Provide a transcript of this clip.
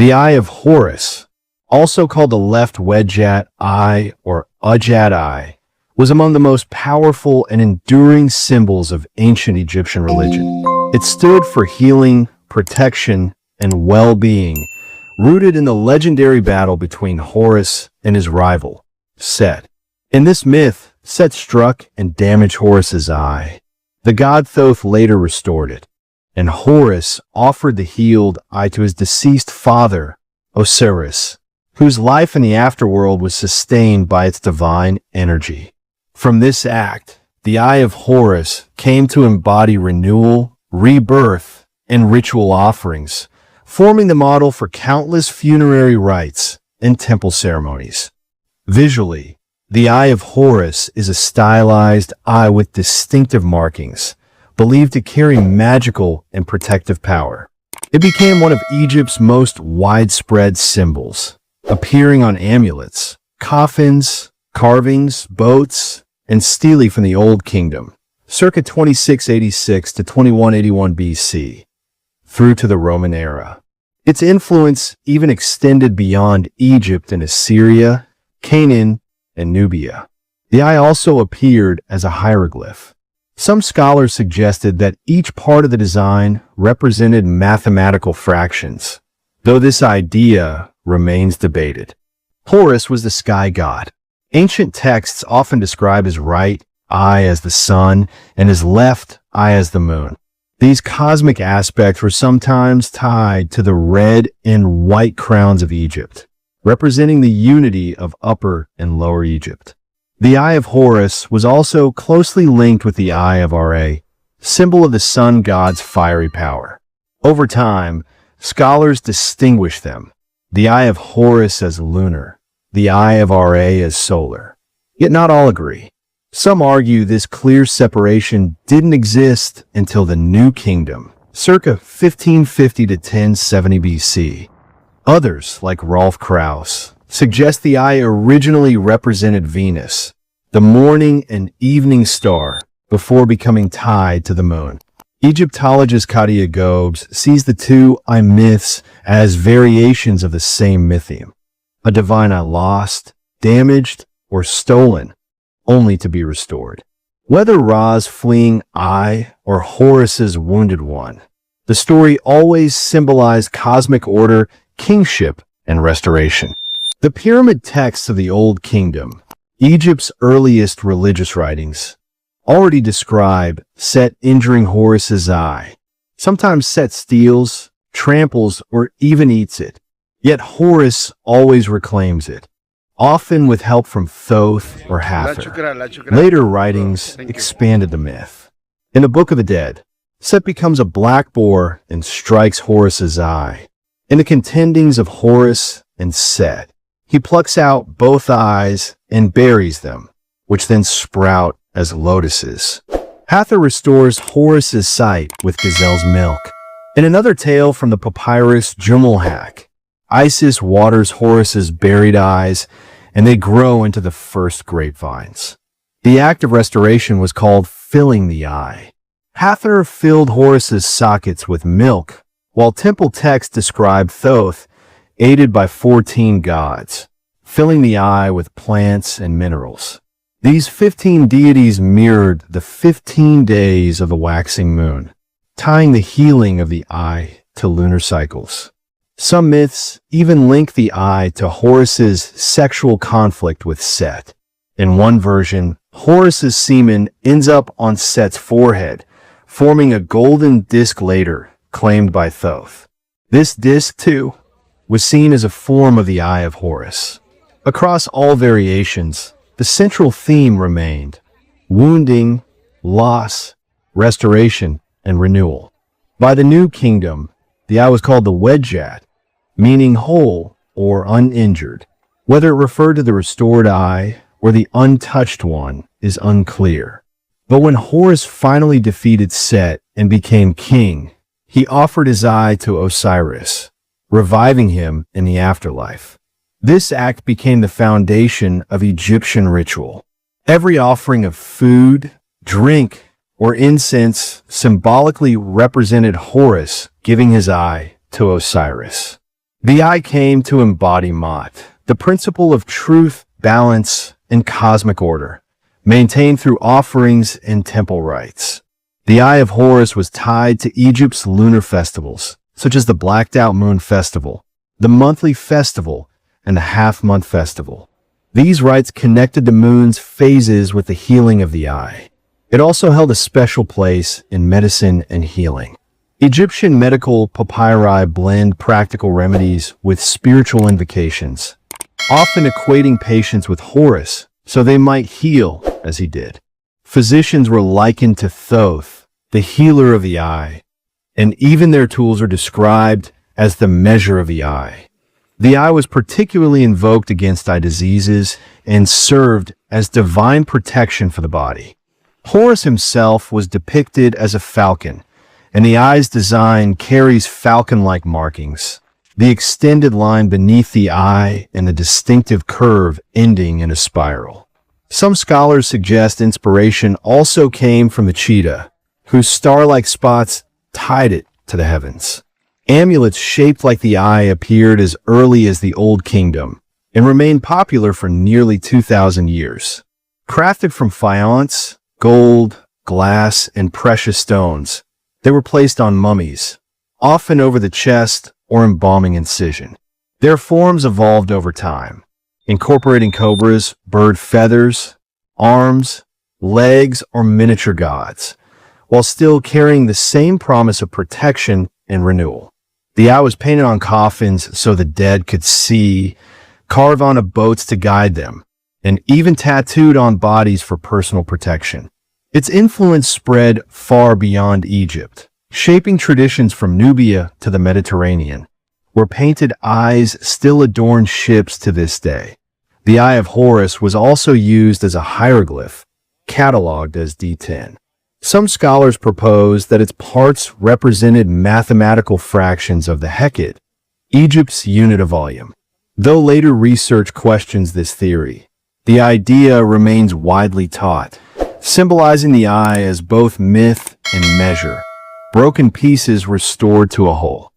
The Eye of Horus, also called the left wedjat eye or ujjat eye, was among the most powerful and enduring symbols of ancient Egyptian religion. It stood for healing, protection, and well-being, rooted in the legendary battle between Horus and his rival, Set. In this myth, Set struck and damaged Horus's eye. The god Thoth later restored it, and Horus offered the healed eye to his deceased father, Osiris, whose life in the afterworld was sustained by its divine energy. From this act, the Eye of Horus came to embody renewal, rebirth, and ritual offerings, forming the model for countless funerary rites and temple ceremonies. Visually, the Eye of Horus is a stylized eye with distinctive markings, believed to carry magical and protective power. It became one of Egypt's most widespread symbols, appearing on amulets, coffins, carvings, boats, and stelae from the Old Kingdom, circa 2686 to 2181 BC, through to the Roman era. Its influence even extended beyond Egypt and Assyria, Canaan, and Nubia. The eye also appeared as a hieroglyph. Some scholars suggested that each part of the design represented mathematical fractions, though this idea remains debated. Horus was the sky god. Ancient texts often describe his right eye as the sun and his left eye as the moon. These cosmic aspects were sometimes tied to the red and white crowns of Egypt, representing the unity of Upper and Lower Egypt. The Eye of Horus was also closely linked with the Eye of Ra, symbol of the sun god's fiery power. Over time, scholars distinguish them, the Eye of Horus as lunar, the Eye of Ra as solar. Yet not all agree. Some argue this clear separation didn't exist until the New Kingdom, circa 1550 to 1070 BC. Others, like Rolf Krauss, suggest the eye originally represented Venus, the morning and evening star, before becoming tied to the moon. Egyptologist Katia Gobes sees the two eye myths as variations of the same mythium, a divine eye lost, damaged, or stolen, only to be restored. Whether Ra's fleeing eye or Horus's wounded one, the story always symbolized cosmic order, kingship, and restoration. The pyramid texts of the Old Kingdom, Egypt's earliest religious writings, already describe Set injuring Horus's eye. Sometimes Set steals, tramples, or even eats it. Yet Horus always reclaims it, often with help from Thoth or Hathor. Later writings expanded the myth. In the Book of the Dead, Set becomes a black boar and strikes Horus's eye. In the contendings of Horus and Set, he plucks out both eyes and buries them, which then sprout as lotuses. Hathor restores Horus's sight with gazelle's milk. In another tale from the papyrus Jumulhak, Isis waters Horus's buried eyes, and they grow into the first grapevines. The act of restoration was called filling the eye. Hathor filled Horus's sockets with milk, while temple texts describe Thoth, aided by 14 gods, filling the eye with plants and minerals. These 15 deities mirrored the 15 days of the waxing moon, tying the healing of the eye to lunar cycles. Some myths even link the eye to Horus's sexual conflict with Set. In one version, Horus's semen ends up on Set's forehead, forming a golden disc later, claimed by Thoth. This disc, too, was seen as a form of the Eye of Horus. Across all variations, the central theme remained: wounding, loss, restoration, and renewal. By the New Kingdom, the eye was called the wedjat, meaning whole or uninjured. Whether it referred to the restored eye or the untouched one is unclear. But when Horus finally defeated Set and became king, he offered his eye to Osiris, reviving him in the afterlife. This act became the foundation of Egyptian ritual. Every offering of food, drink, or incense symbolically represented Horus giving his eye to Osiris. The eye came to embody Ma'at, the principle of truth, balance, and cosmic order, maintained through offerings and temple rites. The Eye of Horus was tied to Egypt's lunar festivals, such as the Blacked-Out Moon Festival, the monthly festival, and the half-month festival. These rites connected the moon's phases with the healing of the eye. It also held a special place in medicine and healing. Egyptian medical papyri blend practical remedies with spiritual invocations, often equating patients with Horus so they might heal as he did. Physicians were likened to Thoth, the healer of the eye, and even their tools are described as the measure of the eye. The eye was particularly invoked against eye diseases and served as divine protection for the body. Horus himself was depicted as a falcon, and the eye's design carries falcon-like markings, the extended line beneath the eye and the distinctive curve ending in a spiral. Some scholars suggest inspiration also came from the cheetah, whose star-like spots tied it to the heavens. Amulets shaped like the eye appeared as early as the Old Kingdom and remained popular for nearly 2,000 years. Crafted from faience, gold, glass, and precious stones, they were placed on mummies, often over the chest or embalming incision. Their forms evolved over time, incorporating cobras, bird feathers, arms, legs, or miniature gods, while still carrying the same promise of protection and renewal. The eye was painted on coffins so the dead could see, carved onto boats to guide them, and even tattooed on bodies for personal protection. Its influence spread far beyond Egypt, shaping traditions from Nubia to the Mediterranean, where painted eyes still adorn ships to this day. The Eye of Horus was also used as a hieroglyph, cataloged as D10. Some scholars propose that its parts represented mathematical fractions of the Hecate, Egypt's unit of volume. Though later research questions this theory, the idea remains widely taught, symbolizing the eye as both myth and measure, broken pieces restored to a whole.